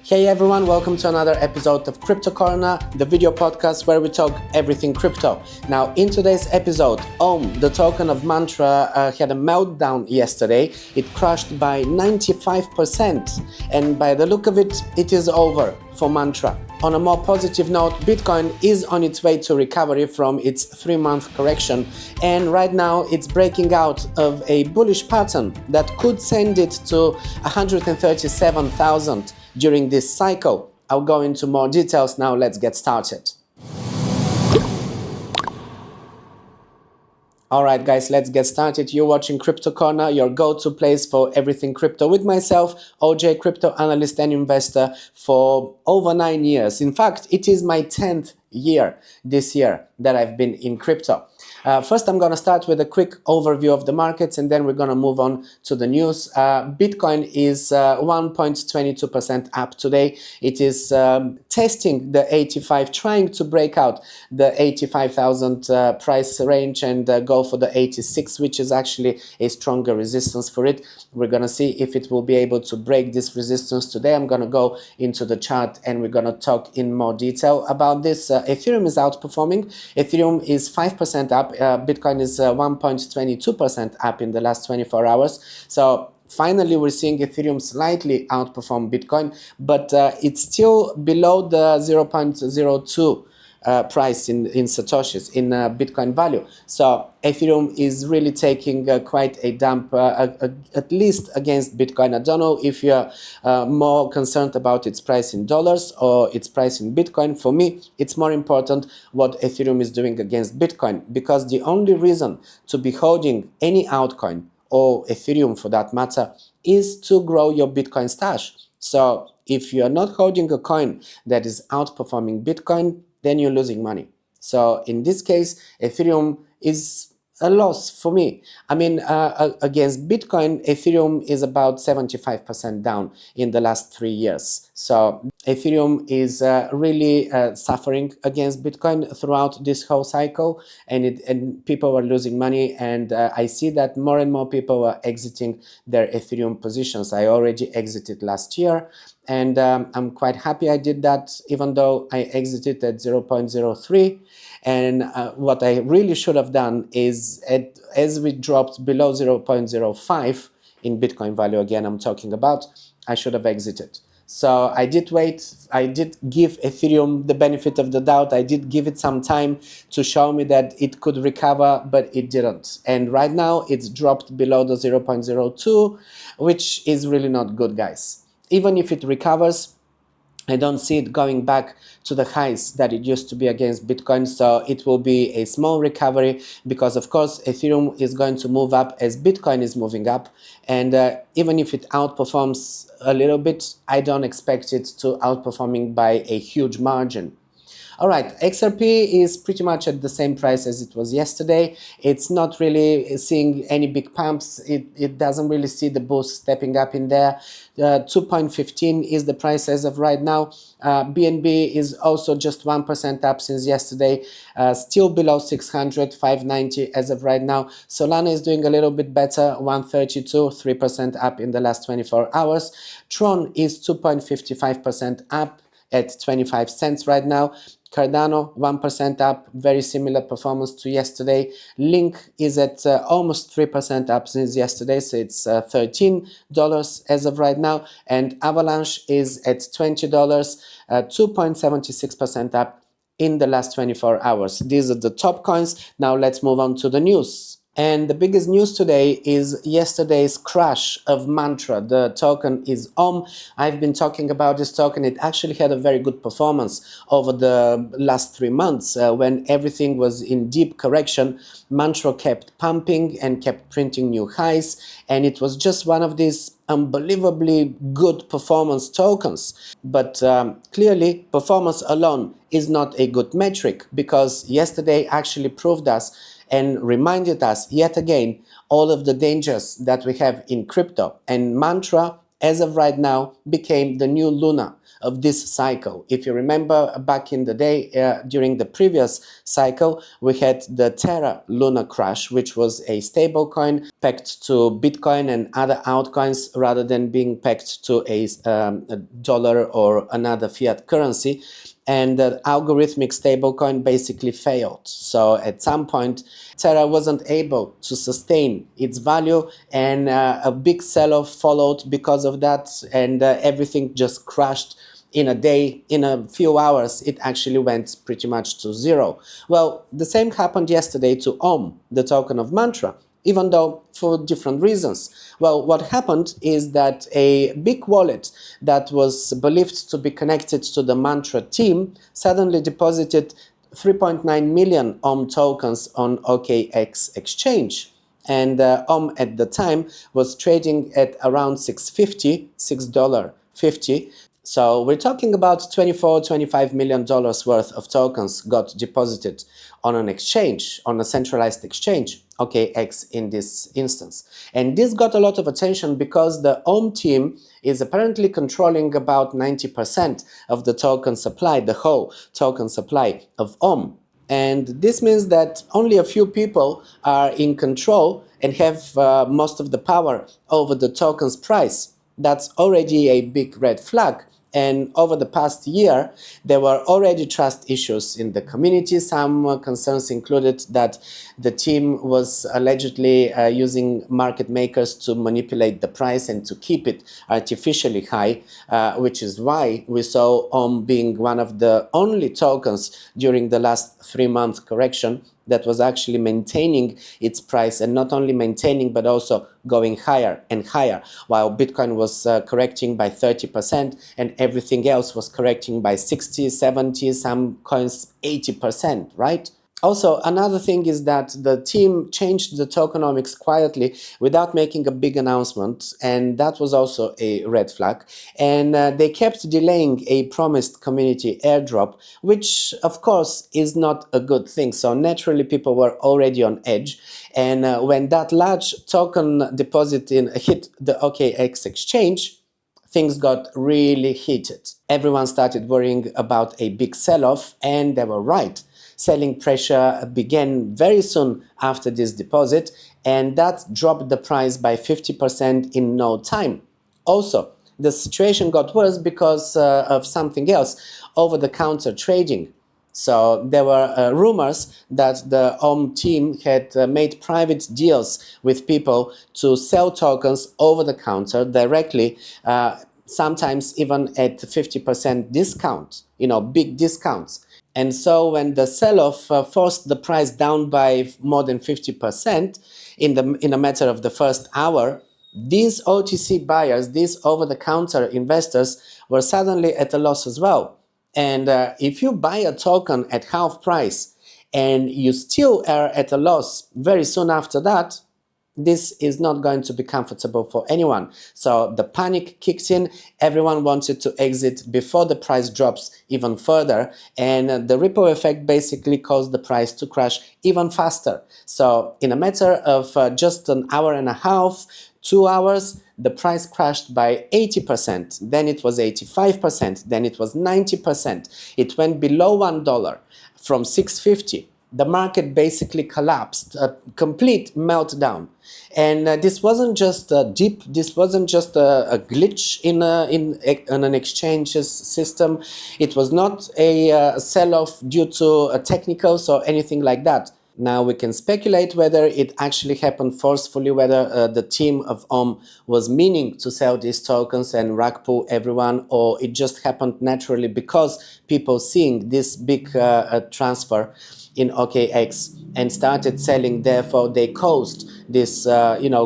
Hey everyone, welcome to another episode of Crypto Corner, the video podcast where we talk everything crypto. Now, in today's episode, the token of Mantra, had a meltdown yesterday. It crashed by 95%, and by the look of it, it is over for Mantra. On a more positive note, Bitcoin is on its way to recovery from its 3-month correction, and right now it's breaking out of a bullish pattern that could send it to 137,000 during this cycle. I'll go into more details now. Let's get started. Alright guys, let's get started. You're watching Crypto Corner, your go-to place for everything crypto, with myself, OJ, crypto analyst and investor for over 9 years. In fact, it is my 10th year this year that I've been in crypto. First, I'm going to start with a quick overview of the markets, and then we're going to move on to the news. Bitcoin is 1.22% up today. It is testing the 85, trying to break out the 85,000 price range and go for the 86, which is actually a stronger resistance for it. We're going to see if it will be able to break this resistance today. I'm going to go into the chart and we're going to talk in more detail about this. Ethereum is outperforming. Ethereum is 5% up. Bitcoin is 1.22% up in the last 24 hours. So finally, we're seeing Ethereum slightly outperform Bitcoin, but it's still below the 0.02 price in Satoshis, in Bitcoin value. So Ethereum is really taking quite a dump, at least against Bitcoin. I don't know if you're more concerned about its price in dollars or its price in Bitcoin. For me, it's more important what Ethereum is doing against Bitcoin, because the only reason to be holding any altcoin, or Ethereum for that matter, is to grow your Bitcoin stash. So if you are not holding a coin that is outperforming Bitcoin, then you're losing money. So in this case, Ethereum is a loss for me. I mean, against Bitcoin, Ethereum is about 75% down in the last 3 years. So Ethereum is really suffering against Bitcoin throughout this whole cycle, and people are losing money, and I see that more and more people are exiting their Ethereum positions. I already exited last year, and I'm quite happy I did that, even though I exited at 0.03. And what I really should have done is, as we dropped below 0.05 in Bitcoin value, again I'm talking about, I should have exited. So I did wait. I did give Ethereum the benefit of the doubt. I did give it some time to show me that it could recover, but it didn't. And right now it's dropped below the 0.02, which is really not good, guys. Even if it recovers, I don't see it going back to the highs that it used to be against Bitcoin. So it will be a small recovery, because of course Ethereum is going to move up as Bitcoin is moving up. And even if it outperforms a little bit, I don't expect it to outperforming by a huge margin. All right, XRP is pretty much at the same price as it was yesterday. It's not really seeing any big pumps. It doesn't really see the boost stepping up in there. 2.15 is the price as of right now. BNB is also just 1% up since yesterday, still below 600, 590 as of right now. Solana is doing a little bit better, 132, 3% up in the last 24 hours. Tron is 2.55% up at 25 cents right now. Cardano 1% up, very similar performance to yesterday. Link is at almost 3% up since yesterday, so it's $13 as of right now. And Avalanche is at $20, 2.76% up in the last 24 hours. These are the top coins. Now let's move on to the news. And the biggest news today is yesterday's crash of Mantra. The token is I've been talking about this token. It actually had a very good performance over the last 3 months. When everything was in deep correction, Mantra kept pumping and kept printing new highs, and it was just one of these unbelievably good performance tokens. But clearly, performance alone is not a good metric, because yesterday actually proved us and reminded us yet again all of the dangers that we have in crypto. And Mantra, as of right now, became the new Luna. of this cycle. If you remember back in the day, during the previous cycle, we had the Terra Luna crash, which was a stable coin pegged to Bitcoin and other altcoins rather than being pegged to a dollar or another fiat currency. And the algorithmic stablecoin basically failed. So at some point, Terra wasn't able to sustain its value, and a big sell-off followed because of that, and everything just crashed in a day. In a few hours, it actually went pretty much to zero. Well, the same happened yesterday to Om, the token of Mantra, even though for different reasons. Well, what happened is that a big wallet that was believed to be connected to the Mantra team suddenly deposited 3.9 million Om tokens on OKX exchange. And Om at the time was trading at around $6.50. So we're talking about $25 million worth of tokens got deposited on an exchange, on a centralized exchange, OKX in this instance. And this got a lot of attention because the Om team is apparently controlling about 90% of the token supply, the whole token supply of Om. And this means that only a few people are in control and have most of the power over the token's price. That's already a big red flag. And over the past year, there were already trust issues in the community. Some concerns included that the team was allegedly using market makers to manipulate the price and to keep it artificially high, which is why we saw Om being one of the only tokens during the last 3-month correction that was actually maintaining its price, and not only maintaining but also going higher and higher, while Bitcoin was correcting by 30% and everything else was correcting by 60, 70, some coins 80%, right? Also, another thing is that the team changed the tokenomics quietly without making a big announcement, and that was also a red flag. And they kept delaying a promised community airdrop, which of course is not a good thing. So naturally people were already on edge, and when that large token deposit hit the OKX exchange, things got really heated. Everyone started worrying about a big sell-off, and they were right. Selling pressure began very soon after this deposit, and that dropped the price by 50% in no time. Also, the situation got worse because of something else, over-the-counter trading. So there were rumors that the Om team had made private deals with people to sell tokens over the counter directly, sometimes even at 50% discount, big discounts. And so when the sell-off forced the price down by more than 50% in a matter of the first hour, these OTC buyers, these over-the-counter investors, were suddenly at a loss as well. And if you buy a token at half price and you still are at a loss very soon after that, this is not going to be comfortable for anyone. So the panic kicked in. Everyone wanted to exit before the price drops even further, and the ripple effect basically caused the price to crash even faster. So in a matter of just an hour and a half, 2 hours, the price crashed by 80%, then it was 85%, then it was 90%. It went below $1 from $6.50. The market basically collapsed, a complete meltdown. And this wasn't just a dip, this wasn't just a glitch in an exchange's system. It was not a sell-off due to technicals or anything like that. Now we can speculate whether it actually happened forcefully, whether the team of Om was meaning to sell these tokens and rug pull everyone, or it just happened naturally because people seeing this big transfer in OKX and started selling, therefore they caused this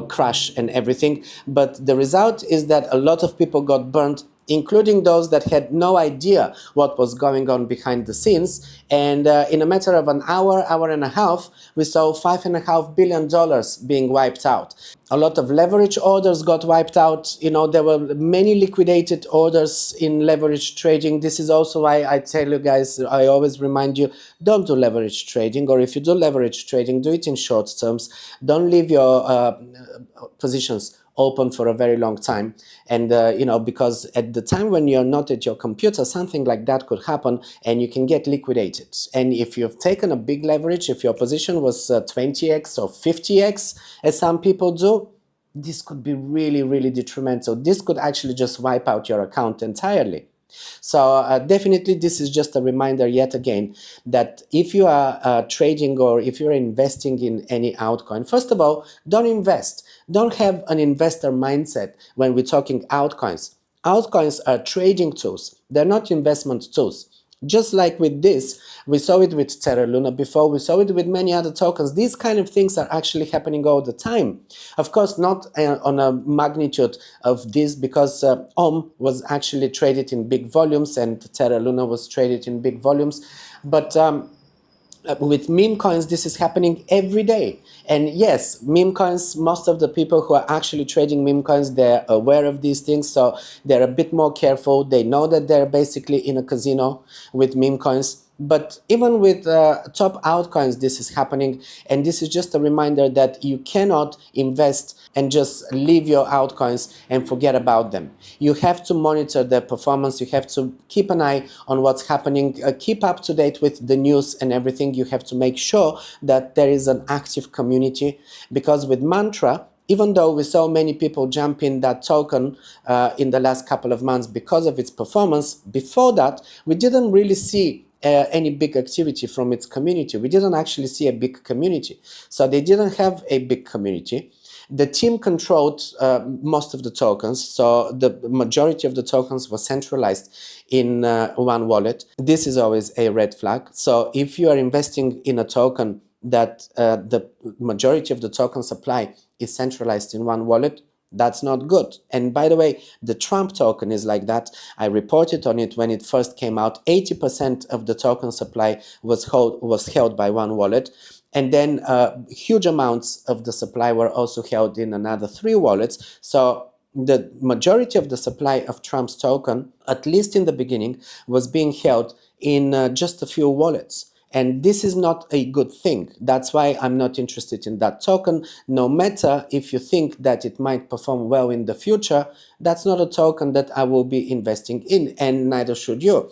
crash and everything. But the result is that a lot of people got burnt, including those that had no idea what was going on behind the scenes. And in a matter of an hour and a half, we saw $5.5 billion being wiped out. A lot of leverage orders got wiped out. There were many liquidated orders in leverage trading. This is also why I tell you guys, I always remind you, don't do leverage trading, or if you do leverage trading, do it in short terms. Don't leave your positions open for a very long time. And because at the time when you're not at your computer, something like that could happen and you can get liquidated. And if you've taken a big leverage, if your position was 20x or 50x, as some people do, this could be really, really detrimental. This could actually just wipe out your account entirely. So definitely this is just a reminder yet again that if you are trading or if you're investing in any altcoin, first of all, don't invest. Don't have an investor mindset when we're talking altcoins. Altcoins are trading tools. They're not investment tools. Just like with this, we saw it with Terra Luna before, we saw it with many other tokens. These kind of things are actually happening all the time. Of course, not on a magnitude of this, because was actually traded in big volumes and Terra Luna was traded in big volumes. But with meme coins, this is happening every day. And yes, meme coins, most of the people who are actually trading meme coins, they're aware of these things, so they're a bit more careful. They know that they're basically in a casino with meme coins. But even with top altcoins, this is happening, and this is just a reminder that you cannot invest and just leave your altcoins and forget about them. You have to monitor their performance. You have to keep an eye on what's happening, keep up to date with the news and everything. You have to make sure that there is an active community, because with Mantra, even though we saw many people jump in that token in the last couple of months because of its performance, before that, we didn't really see any big activity from its community. We didn't actually see a big community. So they didn't have a big community. The team controlled most of the tokens, so the majority of the tokens were centralized in one wallet. This is always a red flag. So if you are investing in a token that the majority of the token supply is centralized in one wallet, that's not good. And by the way, the Trump token is like that. I reported on it when it first came out. 80% of the token supply was held by one wallet. And then huge amounts of the supply were also held in another 3 wallets. So the majority of the supply of Trump's token, at least in the beginning, was being held in just a few wallets. And this is not a good thing. That's why I'm not interested in that token. No matter if you think that it might perform well in the future, that's not a token that I will be investing in, and neither should you.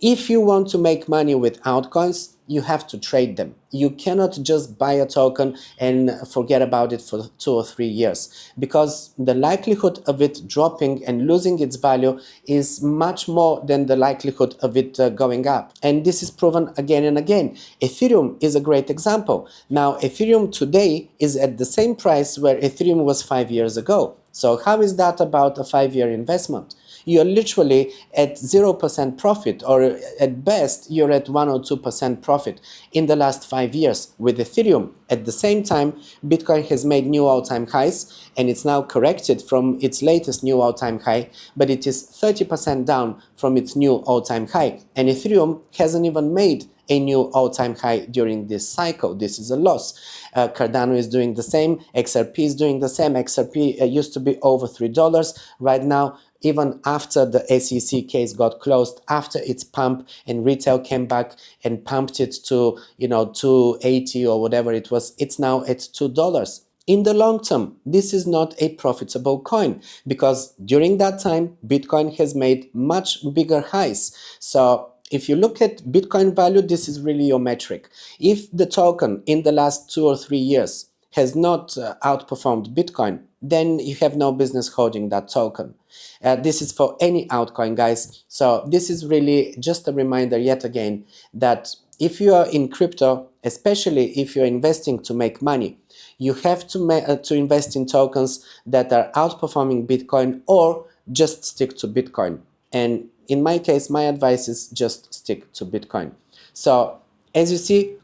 If you want to make money with altcoins, you have to trade them. You cannot just buy a token and forget about it for 2 or 3 years, because the likelihood of it dropping and losing its value is much more than the likelihood of it going up. And this is proven again and again. Ethereum is a great example. Now, Ethereum today is at the same price where Ethereum was 5 years ago. So how is that about a 5-year investment? You're literally at 0% profit, or at best, you're at 1 or 2% profit in the last 5 years with Ethereum. At the same time, Bitcoin has made new all-time highs, and it's now corrected from its latest new all-time high, but it is 30% down from its new all-time high. And Ethereum hasn't even made a new all-time high during this cycle. This is a loss. Cardano is doing the same. XRP is doing the same. XRP used to be over $3. Right now, even after the SEC case got closed, after its pump and retail came back and pumped it to, $2.80 or whatever it was, it's now at $2. In the long term, this is not a profitable coin, because during that time, Bitcoin has made much bigger highs. So if you look at Bitcoin value, this is really your metric. If the token in the last 2 or 3 years has not outperformed Bitcoin, then you have no business holding that token. This is for any altcoin, guys. So this is really just a reminder yet again that if you are in crypto, especially if you're investing to make money, you have to invest in tokens that are outperforming Bitcoin, or just stick to Bitcoin. And in my case, my advice is just stick to Bitcoin. So as you see,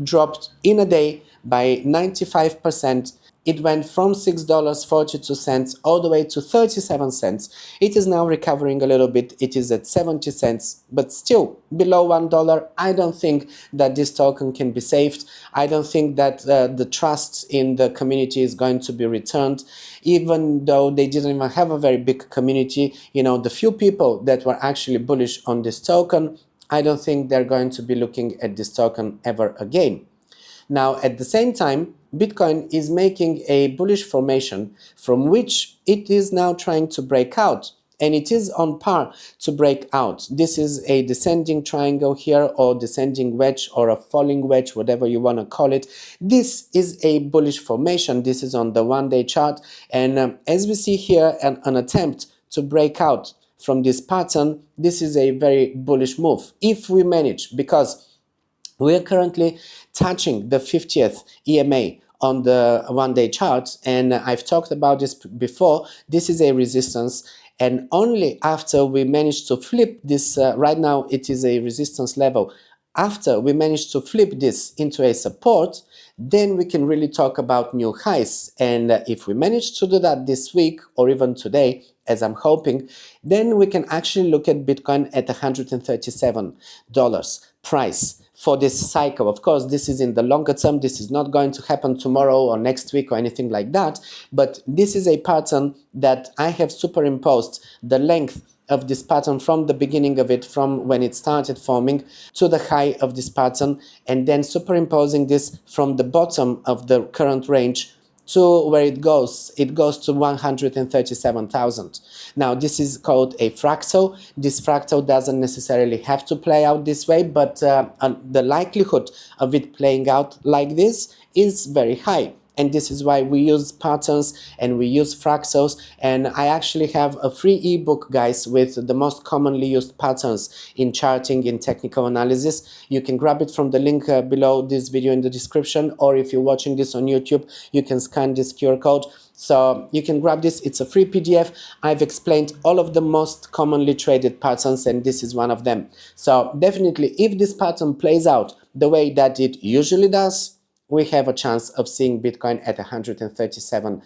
dropped in a day by 95%. It went from $6.42 all the way to 37 cents. It is now recovering a little bit. It is at 70 cents, but still below $1. I don't think that this token can be saved. I don't think that the trust in the community is going to be returned, even though they didn't even have a very big community. The few people that were actually bullish on this token, I don't think they're going to be looking at this token ever again. Now, at the same time, Bitcoin is making a bullish formation from which it is now trying to break out. And it is on par to break out. This is a descending triangle here, or descending wedge, or a falling wedge, whatever you want to call it. This is a bullish formation. This is on the one-day chart. And as we see here, an attempt to break out from this pattern, this is a very bullish move if we manage, because we are currently touching the 50th EMA on the one-day chart, and I've talked about this before. This is a resistance, and only after we manage to flip this, right now it is a resistance level, after we manage to flip this into a support, then we can really talk about new highs. And if we manage to do that this week, or even today, as I'm hoping, then we can actually look at Bitcoin at $137 price for this cycle. Of course, this is in the longer term. This is not going to happen tomorrow or next week or anything like that, but this is a pattern that I have superimposed the length of this pattern from the beginning of it, from when it started forming to the high of this pattern, and then superimposing this from the bottom of the current range to where it goes to 137,000. Now, this is called a fractal. This fractal doesn't necessarily have to play out this way, but the likelihood of it playing out like this is very high. And this is why we use patterns and we use fractals. And I actually have a free ebook, guys, with the most commonly used patterns in charting, in technical analysis. You can grab it from the link below this video in the description, or if you're watching this on YouTube, you can scan this QR code. So you can grab this. It's a free PDF. I've explained all of the most commonly traded patterns, and this is one of them. So definitely, if this pattern plays out the way that it usually does, we have a chance of seeing Bitcoin at 137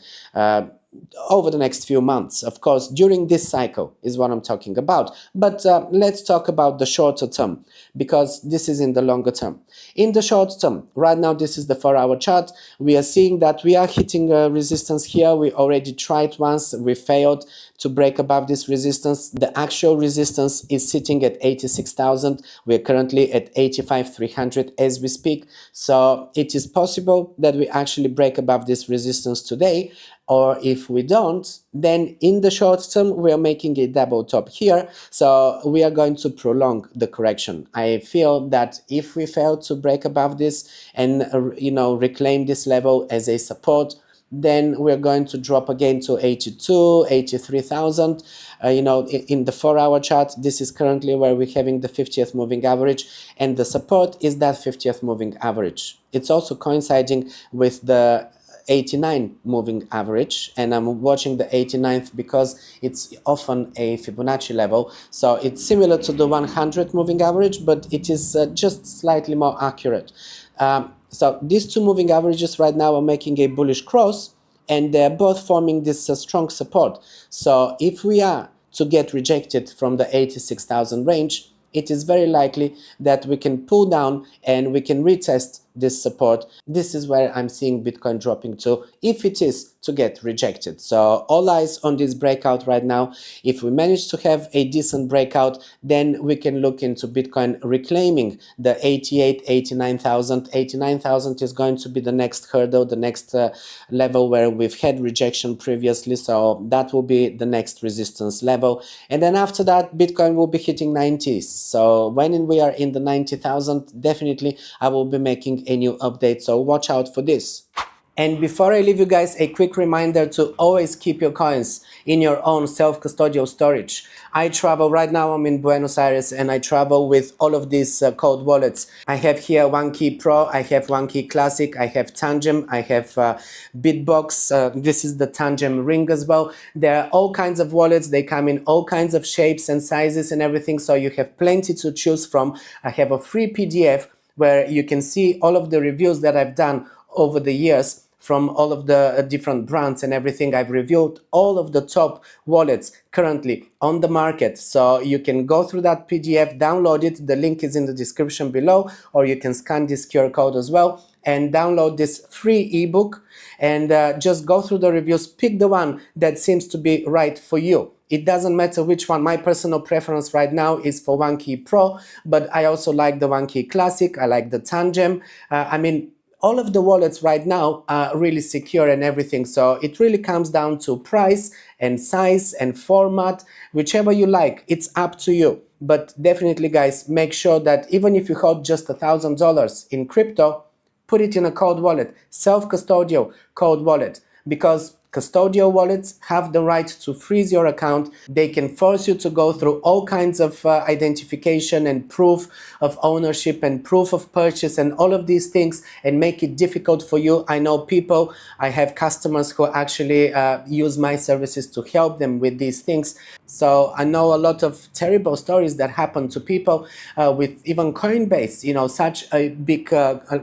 over the next few months. Of course, during this cycle is what I'm talking about. But let's talk about the shorter term, because this is in the longer term. In the short term, right now, this is the 4-hour chart. We are seeing that we are hitting a resistance here. We already tried once. We failed to break above this resistance. The actual resistance is sitting at 86,000. We're currently at 85,300 as we speak. So it is possible that we actually break above this resistance today. Or if we don't, then in the short term, we are making a double top here. So we are going to prolong the correction. I feel that if we fail to break above this and, reclaim this level as a support, then we're going to drop again to 82, 83,000. In the 4-hour chart, this is currently where we're having the 50th moving average, and the support is that 50th moving average. It's also coinciding with the 89 moving average, and I'm watching the 89th because it's often a Fibonacci level. So it's similar to the 100 moving average, but it is just slightly more accurate. So these two moving averages right now are making a bullish cross, and they're both forming this strong support. So if we are to get rejected from the 86,000 range, it is very likely that we can pull down and we can retest this support. This is where I'm seeing Bitcoin dropping to, if it is to get rejected. So all eyes on this breakout right now. If we manage to have a decent breakout, then we can look into Bitcoin reclaiming the 88, 89,000. 89,000 is going to be the next hurdle, the next level where we've had rejection previously. So that will be the next resistance level. And then after that, Bitcoin will be hitting 90s. So when we are in the 90,000, definitely I will be making a new update. So watch out for this. And before I leave you guys, a quick reminder to always keep your coins in your own self-custodial storage. I travel right now, I'm in Buenos Aires, and I travel with all of these cold wallets. I have here OneKey Pro, I have OneKey Classic, I have Tangem, I have Bitbox. This is the Tangem Ring as well. There are all kinds of wallets. They come in all kinds of shapes and sizes and everything, so you have plenty to choose from. I have a free PDF where you can see all of the reviews that I've done over the years from all of the different brands and everything. I've reviewed all of the top wallets currently on the market. So you can go through that PDF, download it. The link is in the description below, or you can scan this QR code as well and download this free ebook and just go through the reviews. Pick the one that seems to be right for you. It doesn't matter which one. My personal preference right now is for OneKey Pro, but I also like the OneKey Classic. I like the Tangem. all of the wallets right now are really secure and everything. So it really comes down to price and size and format, whichever you like. It's up to you. But definitely, guys, make sure that even if you hold just $1,000 in crypto, put it in a cold wallet, self-custodial cold wallet, because custodial wallets have the right to freeze your account. They can force you to go through all kinds of identification and proof of ownership and proof of purchase and all of these things, and make it difficult for you. I know people, I have customers who actually use my services to help them with these things. So I know a lot of terrible stories that happen to people with even Coinbase, you know, such a big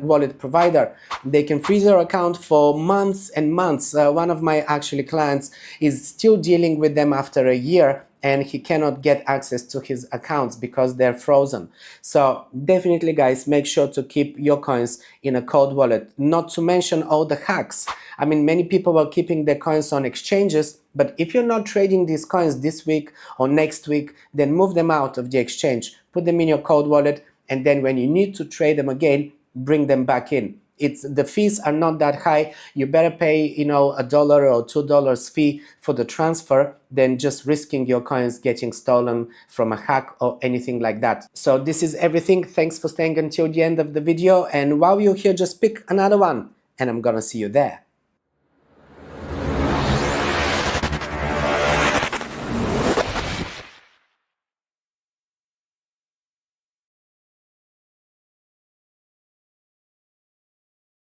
wallet provider. They can freeze your account for months and months. One of my actually clients is still dealing with them after a year, and he cannot get access to his accounts because they're frozen. So definitely, guys, make sure to keep your coins in a cold wallet, not to mention all the hacks. I mean, many people are keeping their coins on exchanges, but if you're not trading these coins this week or next week, then move them out of the exchange, put them in your cold wallet, and then when you need to trade them again, bring them back in. The fees are not that high. You better pay, you know, $1 or $2 fee for the transfer than just risking your coins getting stolen from a hack or anything like that. So this is everything. Thanks for staying until the end of the video. And while you're here, just pick another one and I'm gonna see you there.